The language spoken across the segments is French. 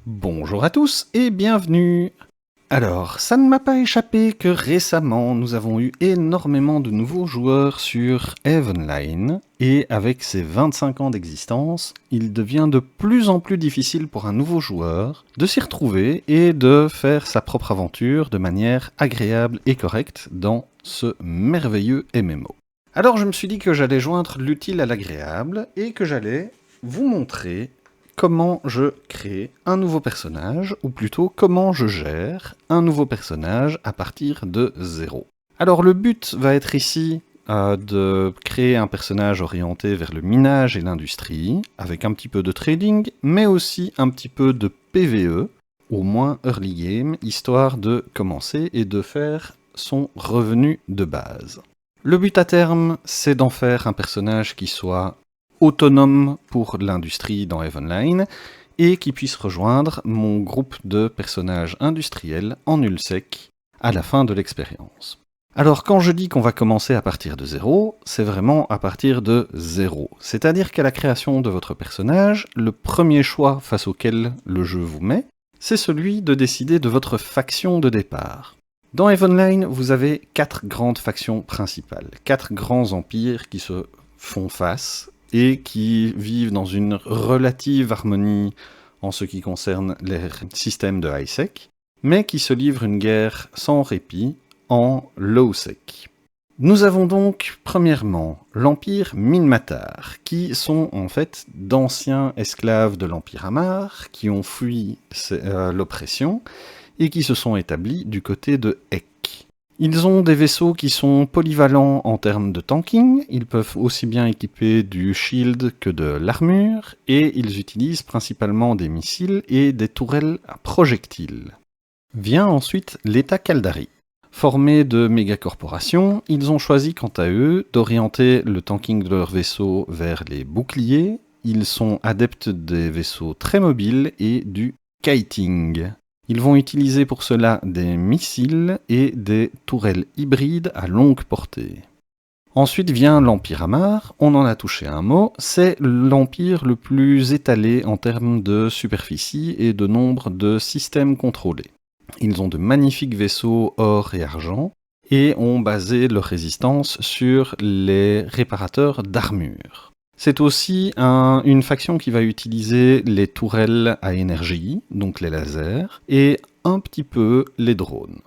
Bonjour à tous et bienvenue. Alors, ça ne m'a pas échappé que récemment, nous avons eu énormément de nouveaux joueurs sur EVE Online, et avec ses 25 ans d'existence, il devient de plus en plus difficile pour un nouveau joueur de s'y retrouver et de faire sa propre aventure de manière agréable et correcte dans ce merveilleux MMO. Alors je me suis dit que j'allais joindre l'utile à l'agréable et que j'allais vous montrer comment je crée un nouveau personnage, ou plutôt comment je gère un nouveau personnage à partir de zéro. Alors le but va être ici de créer un personnage orienté vers le minage et l'industrie, avec un petit peu de trading, mais aussi un petit peu de PvE, au moins early game, histoire de commencer et de faire son revenu de base. Le but à terme, c'est d'en faire un personnage qui soit autonome pour l'industrie dans EVE Online et qui puisse rejoindre mon groupe de personnages industriels en nullsec à la fin de l'expérience. Alors quand je dis qu'on va commencer à partir de zéro, c'est vraiment à partir de zéro. C'est-à-dire qu'à la création de votre personnage, le premier choix face auquel le jeu vous met, c'est celui de décider de votre faction de départ. Dans EVE Online, vous avez 4 grandes factions principales, 4 grands empires qui se font face et qui vivent dans une relative harmonie en ce qui concerne les systèmes de high-sec, mais qui se livrent une guerre sans répit en low-sec. Nous avons donc, premièrement, l'Empire Minmatar, qui sont en fait d'anciens esclaves de l'Empire Amarr, qui ont fui l'oppression, et qui se sont établis du côté de Ek. Ils ont des vaisseaux qui sont polyvalents en termes de tanking, ils peuvent aussi bien équiper du shield que de l'armure, et ils utilisent principalement des missiles et des tourelles à projectiles. Vient ensuite l'État Caldari. Formés de mégacorporations, ils ont choisi quant à eux d'orienter le tanking de leurs vaisseaux vers les boucliers, ils sont adeptes des vaisseaux très mobiles et du kiting. Ils vont utiliser pour cela des missiles et des tourelles hybrides à longue portée. Ensuite vient l'Empire Amarr, on en a touché un mot, c'est l'empire le plus étalé en termes de superficie et de nombre de systèmes contrôlés. Ils ont de magnifiques vaisseaux or et argent et ont basé leur résistance sur les réparateurs d'armure. C'est aussi une faction qui va utiliser les tourelles à énergie, donc les lasers, et un petit peu les drones.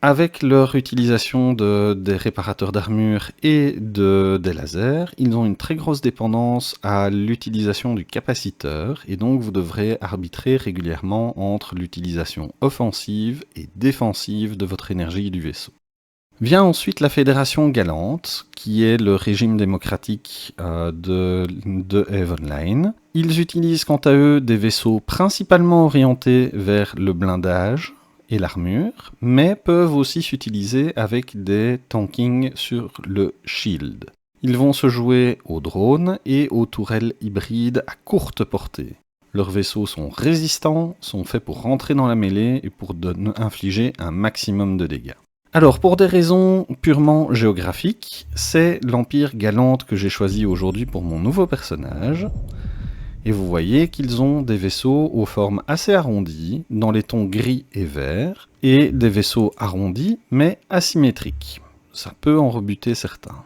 Avec leur utilisation des réparateurs d'armure et des lasers, ils ont une très grosse dépendance à l'utilisation du capaciteur, et donc vous devrez arbitrer régulièrement entre l'utilisation offensive et défensive de votre énergie du vaisseau. Vient ensuite la Fédération Galante, qui est le régime démocratique de EVE Online. Ils utilisent quant à eux des vaisseaux principalement orientés vers le blindage et l'armure, mais peuvent aussi s'utiliser avec des tankings sur le shield. Ils vont se jouer aux drones et aux tourelles hybrides à courte portée. Leurs vaisseaux sont résistants, sont faits pour rentrer dans la mêlée et pour infliger un maximum de dégâts. Alors, pour des raisons purement géographiques, c'est l'Empire Galante que j'ai choisi aujourd'hui pour mon nouveau personnage. Et vous voyez qu'ils ont des vaisseaux aux formes assez arrondies, dans les tons gris et vert, et des vaisseaux arrondis, mais asymétriques. Ça peut en rebuter certains.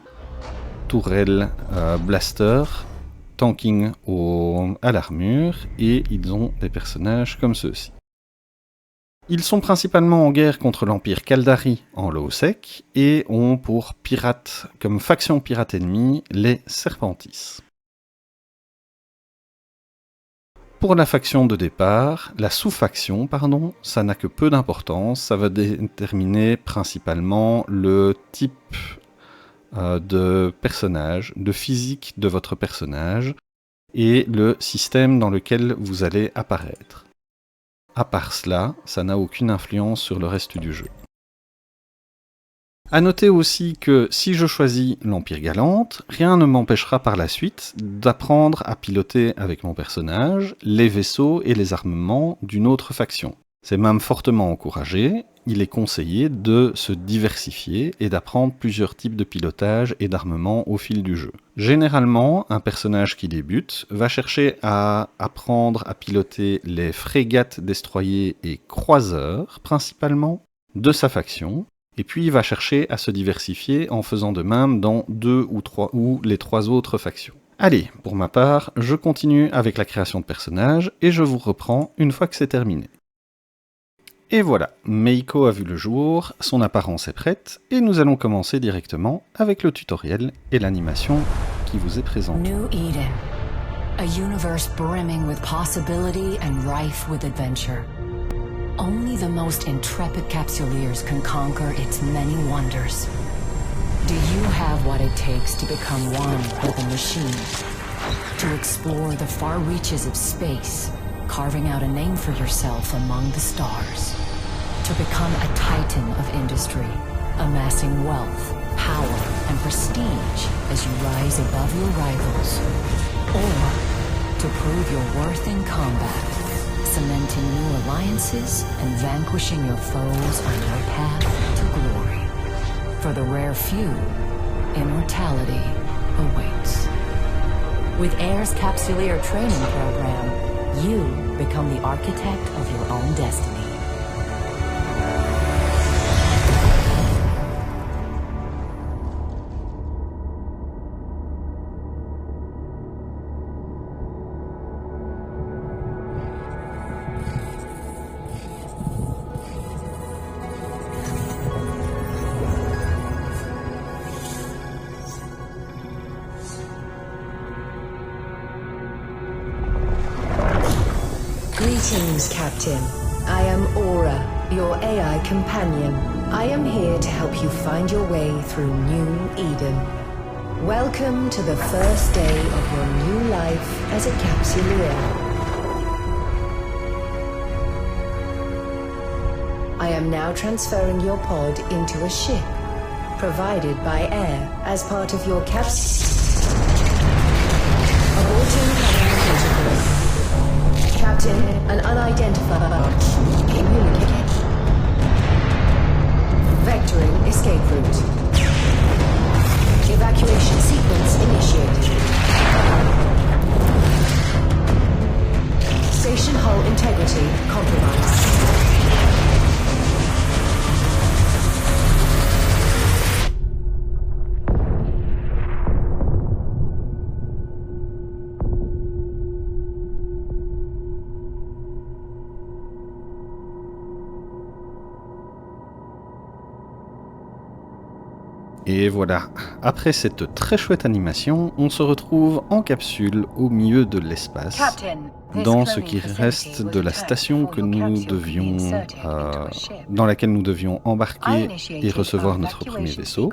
Tourelle blaster, tanking à l'armure, et ils ont des personnages comme ceux-ci. Ils sont principalement en guerre contre l'Empire Caldari en low-sec et ont pour pirates, comme faction pirate ennemie, les Serpentis. Pour la faction de départ, la sous-faction, pardon, ça n'a que peu d'importance, ça va déterminer principalement le type de personnage, de physique de votre personnage et le système dans lequel vous allez apparaître. À part cela, ça n'a aucune influence sur le reste du jeu. A noter aussi que si je choisis l'Empire Galante, rien ne m'empêchera par la suite d'apprendre à piloter avec mon personnage les vaisseaux et les armements d'une autre faction. C'est même fortement encouragé, il est conseillé de se diversifier et d'apprendre plusieurs types de pilotage et d'armement au fil du jeu. Généralement, un personnage qui débute va chercher à apprendre à piloter les frégates, destroyers et croiseurs, principalement, de sa faction, et puis il va chercher à se diversifier en faisant de même dans 2 ou les 3 autres factions. Allez, pour ma part, je continue avec la création de personnages et je vous reprends une fois que c'est terminé. Et voilà, Meiko a vu le jour, son apparence est prête, et nous allons commencer directement avec le tutoriel et l'animation qui vous est présentée. New Eden, a universe brimming with possibility and rife with adventure. Only the most intrepid capsuleers can conquer its many wonders. Do you have what it takes to become one with the machine? To explore the far reaches of space, carving out a name for yourself among the stars. To become a titan of industry, amassing wealth, power, and prestige as you rise above your rivals. Or to prove your worth in combat, cementing new alliances and vanquishing your foes on your path to glory. For the rare few, immortality awaits. With AIR's Capsuleer training program, you become the architect of your own destiny. Greetings, Captain. I am Aura, your AI companion. I am here to help you find your way through New Eden. Welcome to the first day of your new life as a Capsuleer. I am now transferring your pod into a ship, provided by AIR as part of your Aborting protocol. Captain, an unidentified communicate. Vectoring escape route. Evacuation sequence initiated. Station hull integrity compromised. Et voilà, après cette très chouette animation, on se retrouve en capsule au milieu de l'espace, dans ce qui reste de la station que nous devions, dans laquelle nous devions embarquer et recevoir notre premier vaisseau.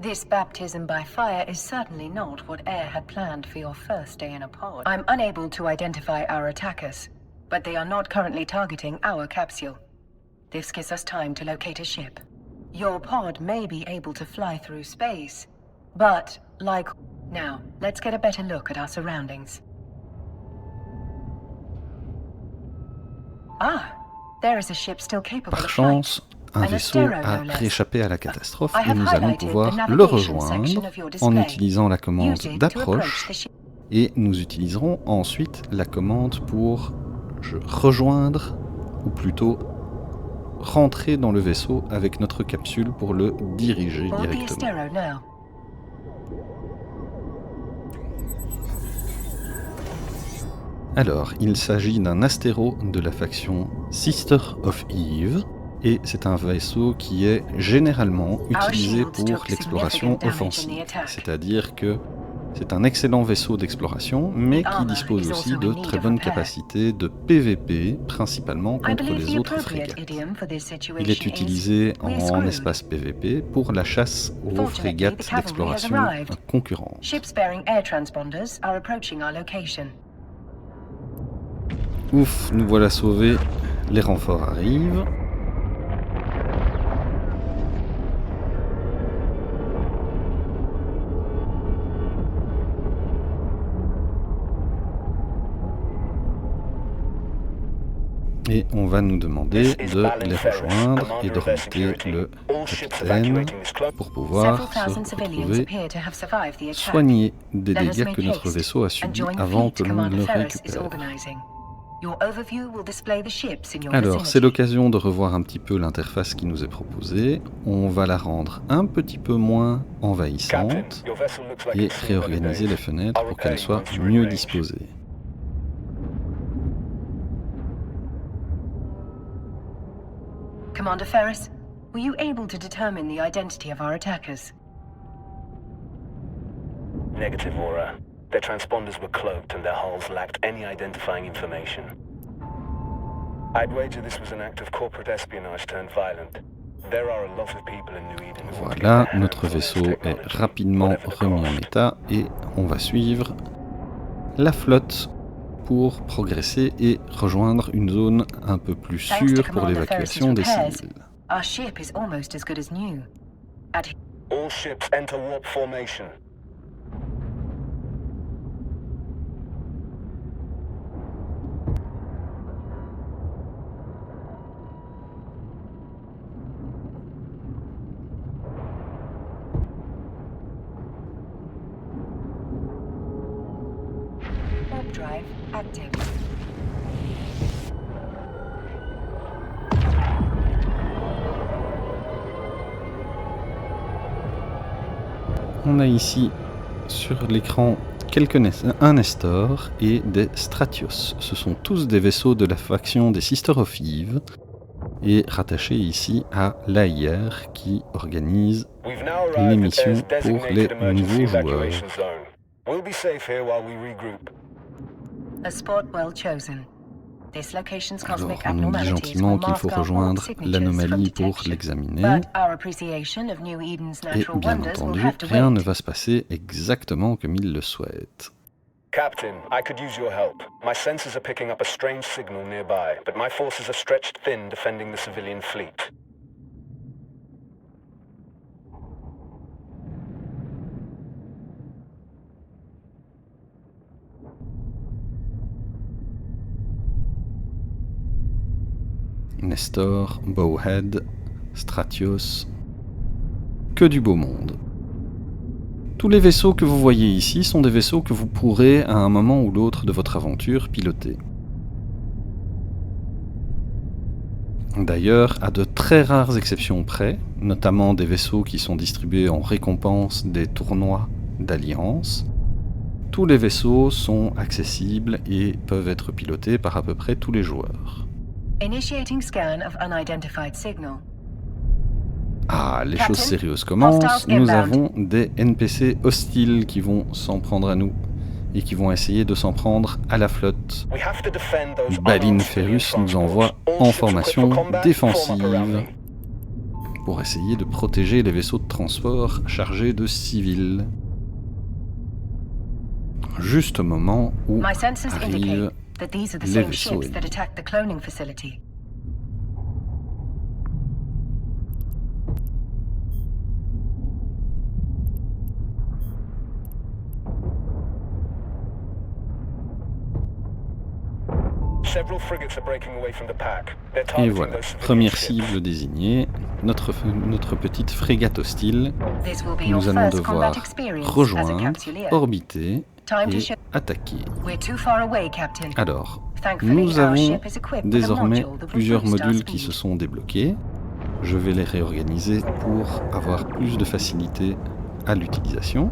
This baptism by fire is certainly not what AIR had planned for your first day in a pod. I'm unable to identify our attackers, but they are not currently targeting our capsule. This gives us time to locate a ship. Your pod may be able to fly through space, but like... Now, let's get a better look at our surroundings. Ah, there is a ship still capable Par of flight. chance, un vaisseau a rééchappé à la catastrophe et nous allons pouvoir le rejoindre en utilisant la commande d'approche et nous utiliserons ensuite la commande pour rejoindre, ou plutôt rentrer dans le vaisseau avec notre capsule pour le diriger directement. Alors, il s'agit d'un astéro de la faction Sister of Eve, et c'est un vaisseau qui est généralement utilisé pour l'exploration offensive, c'est-à-dire que c'est un excellent vaisseau d'exploration, mais qui dispose aussi de très bonnes capacités de PVP, principalement contre les autres frégates. Il est utilisé en espace PVP pour la chasse aux frégates d'exploration concurrentes. Ouf, nous voilà sauvés, les renforts arrivent. Et on va nous demander de les rejoindre et de remonter le capitaine pour pouvoir se retrouver soigner des dégâts que notre vaisseau a subis avant que l'on ne le récupère. Alors, c'est l'occasion de revoir un petit peu l'interface qui nous est proposée. On va la rendre un petit peu moins envahissante et réorganiser les fenêtres pour qu'elles soient mieux disposées. Commander Ferris, were you able to determine the identity of our attackers? Negative, Aura. Their transponders were cloaked and their hulls lacked any identifying information. I'd wager this was an act of corporate espionage turned violent. There are a lot of people in New Eden who want to get Voilà, their hands notre on this vaisseau est technology, rapidement whatever the remis en cost. état et on va suivre la flotte pour progresser et rejoindre une zone un peu plus Thanks to sûre pour Commander l'évacuation des Ferris's repairs, civils. our ship is almost as good as new. All ships enter warp formation. Warp drive active. On a ici sur l'écran un Nestor et des Stratios. Ce sont tous des vaisseaux de la faction des Sisters of Eve et rattachés ici à l'AIR qui organise We've now arrived at l'émission Air's pour les designated emergency nouveaux joueurs. evacuation zone. We'll be safe here while we regroup. A spot well chosen. This location's Alors, cosmic on nous dit abnormalities gentiment will qu'il faut mask our rejoindre warp signatures l'anomalie from pour detection. l'examiner. But our appreciation of New Eden's Et natural bien wonders will entendu, have to rien ne wait. va se passer exactement comme il le souhaite. Captain, I could use your help. My sensors are picking up a strange signal nearby, but my forces are stretched thin defending the civilian fleet. Nestor, Bowhead, Stratios, que du beau monde. Tous les vaisseaux que vous voyez ici sont des vaisseaux que vous pourrez à un moment ou l'autre de votre aventure piloter. D'ailleurs, à de très rares exceptions près, notamment des vaisseaux qui sont distribués en récompense des tournois d'Alliance, tous les vaisseaux sont accessibles et peuvent être pilotés par à peu près tous les joueurs. Initiating scan of unidentified signal. Ah, les Captain, choses sérieuses commencent. hostiles Nous inbound. avons des NPC hostiles qui vont s'en prendre à nous et qui vont essayer de s'en prendre à la flotte. We have to defend those Balin unarmed Ferrus civilian nous envoie transports. All en ships equipped formation for combat, défensive form up around me. pour essayer de protéger les vaisseaux de transport chargés de civils. Juste au moment où My sensors arrivent indicate that these are the les same vaisseaux ships that ennemis. attacked the cloning facility. Several frigates are breaking away from the pack. They're Et targeting voilà, those civilian première ships. cible désignée, notre petite frégate hostile. This will be your Nous allons first combat devoir experience as a rejoindre, capsuleer. orbiter Time to et ship. attaquer. We're too far away, Captain. Alors, Thankfully, nous our avons ship is equipped with a désormais module that will plusieurs boost our modules qui speed. se sont débloqués. Je vais les réorganiser pour avoir plus de facilité à l'utilisation.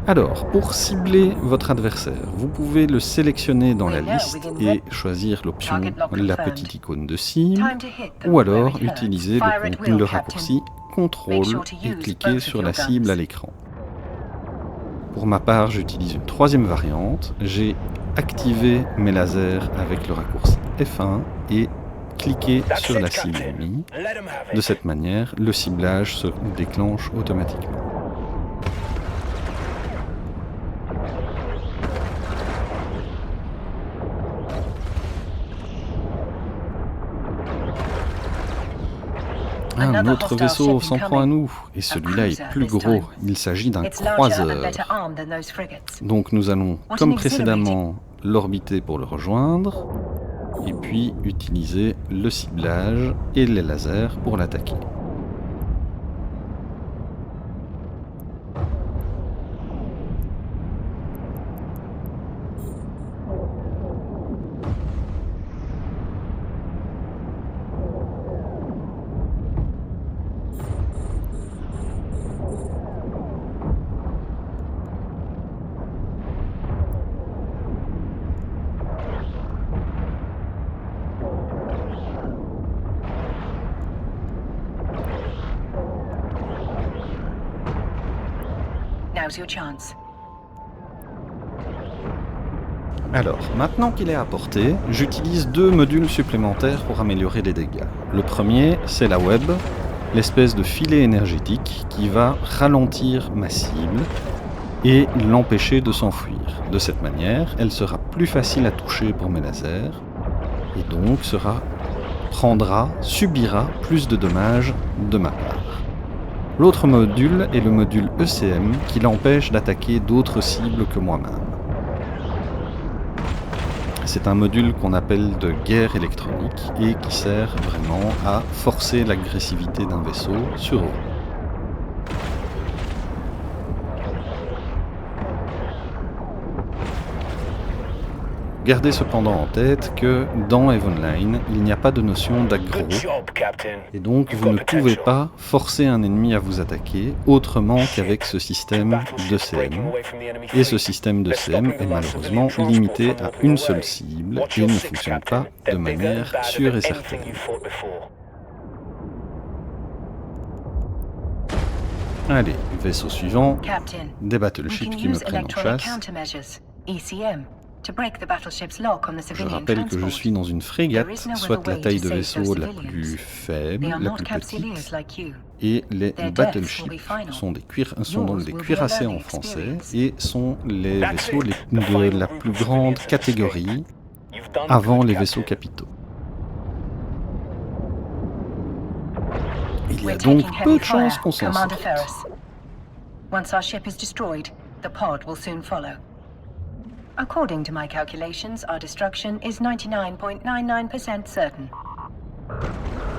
Alors, pour cibler votre adversaire, vous pouvez le sélectionner dans la liste et choisir l'option la petite icône de cible, Time to hit them ou where alors it hurts. utiliser Fire at will, le Captain. raccourci CTRL Make sure to et use cliquer both of sur your la cible guns. à l'écran. Pour ma part, j'utilise une troisième variante. J'ai activé mes lasers avec le raccourci F1 et cliqué That's sur it, la cible Captain. ennemie. Let 'em have it. De cette manière, le ciblage se déclenche automatiquement. Un autre vaisseau s'en prend à nous, et celui-là est plus gros. Il s'agit d'un It's larger and croiseur. better armed than those frigates. Donc nous allons, What comme an exhilarating- précédemment, l'orbiter pour le rejoindre. et puis utiliser le ciblage et les lasers pour l'attaquer. Now's your chance. Alors, maintenant qu'il est à portée, j'utilise 2 modules supplémentaires pour améliorer les dégâts. Le premier, c'est la web, l'espèce de filet énergétique qui va ralentir ma cible et l'empêcher de s'enfuir. De cette manière, elle sera plus facile à toucher pour mes lasers et donc subira plus de dommages de ma part. L'autre module est le module ECM qui l'empêche d'attaquer d'autres cibles que moi-même. C'est un module qu'on appelle de guerre électronique et qui sert vraiment à forcer l'agressivité d'un vaisseau sur eux. Gardez cependant en tête que dans Evenline, il n'y a pas de notion d'aggro, et donc vous ne pouvez pas forcer un ennemi à vous attaquer autrement qu'avec ce système d'ECM. Et ce système d'ECM est malheureusement limité à une seule cible et ne fonctionne pas de manière sûre et certaine. Allez, vaisseau suivant, Captain, des we battleships can qui me use prennent en electronic chasse. countermeasures, ECM, to break the battleship's lock on the Je civilian rappelle que je transport. suis dans une frégate, soit la taille de vaisseau la plus faible, They are la not plus capsuleers petite, like you. et les Their deaths battleships will be final. sont donc des Yours will be a cuirassés en learning français experience. et sont les vaisseaux de la plus grande catégorie avant les vaisseaux capitaux. Il y a We're donc taking peu heavy de chances fire, qu'on s'en Commander sorte. Ferris. Once our ship is destroyed, the pod will soon follow. According to my calculations, our destruction is 99.99% certain.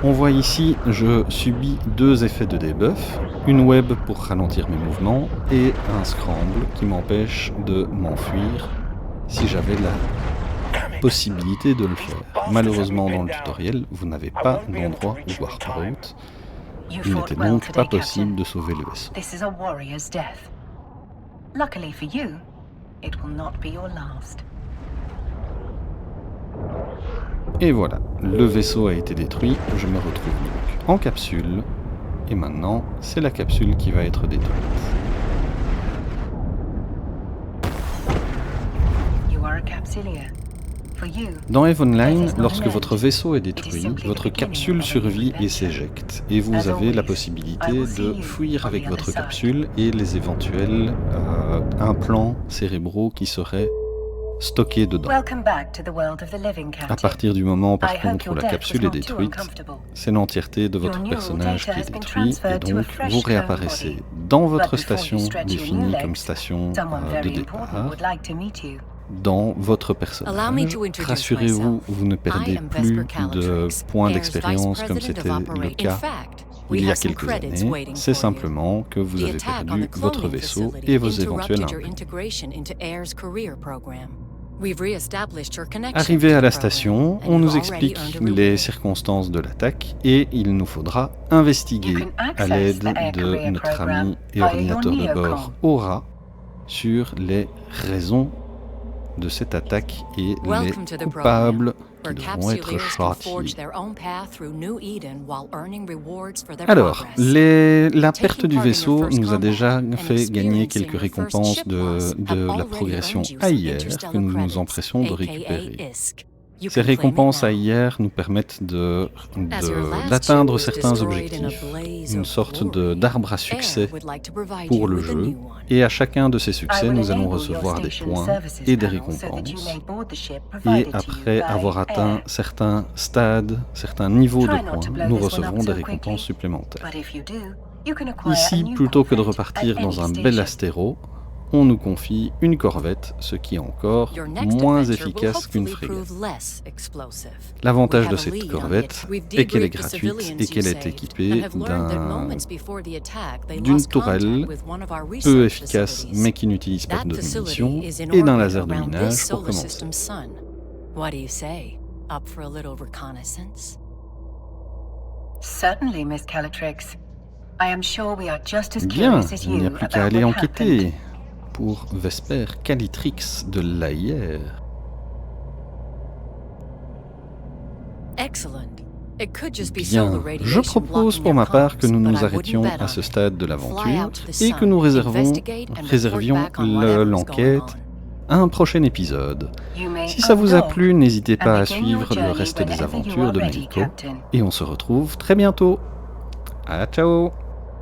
On voit ici, je subis 2 effets de debuff, une web pour ralentir mes mouvements et un scramble qui m'empêche de m'enfuir si j'avais la possibilité de le faire. Malheureusement dans le tutoriel, vous n'avez pas d'endroit où warp out, You il fought n'était well donc pas today, possible Captain. de sauver le vaisseau. This is a warrior's death. Luckily for you, it will not be your last. Et voilà, le vaisseau a été détruit, je me retrouve donc en capsule, et maintenant c'est la capsule qui va être détruite. You are a capsuleer. For you, Dans Evenline, lorsque votre vaisseau est détruit, votre capsule survit et s'éjecte, et vous avez la possibilité de fuir avec votre capsule et les éventuels implants cérébraux qui seraient stockés dedans. welcome back to the world of the living, À Captain. partir du moment par I hope contre où your la death capsule was est not too détruite, uncomfortable. c'est l'entièreté de votre Your personnage neural qui est data has been détruit, et transferred to a donc fresh vous clone réapparaissez body. dans But votre before station you stretch your new définie comme legs, station someone de very départ, important would like to meet you. dans votre Allow me personnage. to introduce Rassurez-vous, myself. vous ne I perdez am plus Vesper de Calatrix, points Air's d'expérience Vice comme President c'était of le Operation. cas In fact, we il y a have some quelques credits années. waiting C'est for you. simplement que vous The avez attack on perdu the votre cloning vaisseau facility et vos éventuels interrupted your implants. integration into Air's career program. We've reestablished your connection Arrivé to à the la program, station, and on nous you've explique already earned a les reward. circonstances de l'attaque et il nous faudra investiguer You can access à l'aide the Air de Career notre Program ami et via ordinateur your de bord Neocom. Aura sur les raisons de cette attaque et les Welcome to the coupables where qui devront être capsuleers can forge châtiés. their own path through New Eden while earning rewards for their Alors, progress. la perte du Taking part in your vaisseau first nous a combat déjà and fait gagner experiencing quelques your first récompenses ship de loss have la already progression earned you some AIR interstellar que nous nous credits, empressons de aka récupérer. ISK. You Ces can claim it récompenses now. AIR nous permettent As your last d'atteindre ship was certains destroyed in a objectifs, blaze une of sorte glory, d'arbre à succès Air would like to provide pour you le with a jeu, new one. et à chacun de ces succès, I will nous allons enable your recevoir des station points services et des panel so that you récompenses. may board the ship Et provided to you après by avoir atteint Air. certains stades, certains niveaux de Try not to points, blow nous this one recevrons up des so quickly. récompenses supplémentaires. But if you do, you can acquire a Ici, new plutôt que de comfort repartir at dans any un bel station. astéro, on nous confie une corvette, ce qui est encore Your next moins adventure will efficace qu'une hopefully frégate. prove less explosive. L'avantage We de have a cette lead on corvette it. We've est qu'elle est debriefed the gratuite civilians et qu'elle you est saved, équipée and have learned that moments before the attack, they d'une lost tourelle contact with one of our peu research efficace facilities. mais qui n'utilise pas That de facility munitions is in et d'un orbit laser de around minage this pour solar commencer. system's sun. What do you say? Up for a little reconnaissance? Certainly, Miss Calatrix. I am sure we are just as Bien, curious as il n'y a you plus qu'à about aller what enquêter happened. pour Vesper Calitrix de l'AIR. Excellent. It could just be Bien, solar je radiation propose blocking pour ma their part que comms, nous but nous I wouldn't arrêtions bet à on ce it. stade de Fly l'aventure out to the et sun, que nous investigate and report réservions back on whatever's going l'enquête on. à un prochain épisode. You may Si ça vous a undog plu, n'hésitez and pas à begin your suivre le journey reste des whenever you aventures are de ready, Meliko Captain. et on se retrouve très bientôt. À ciao.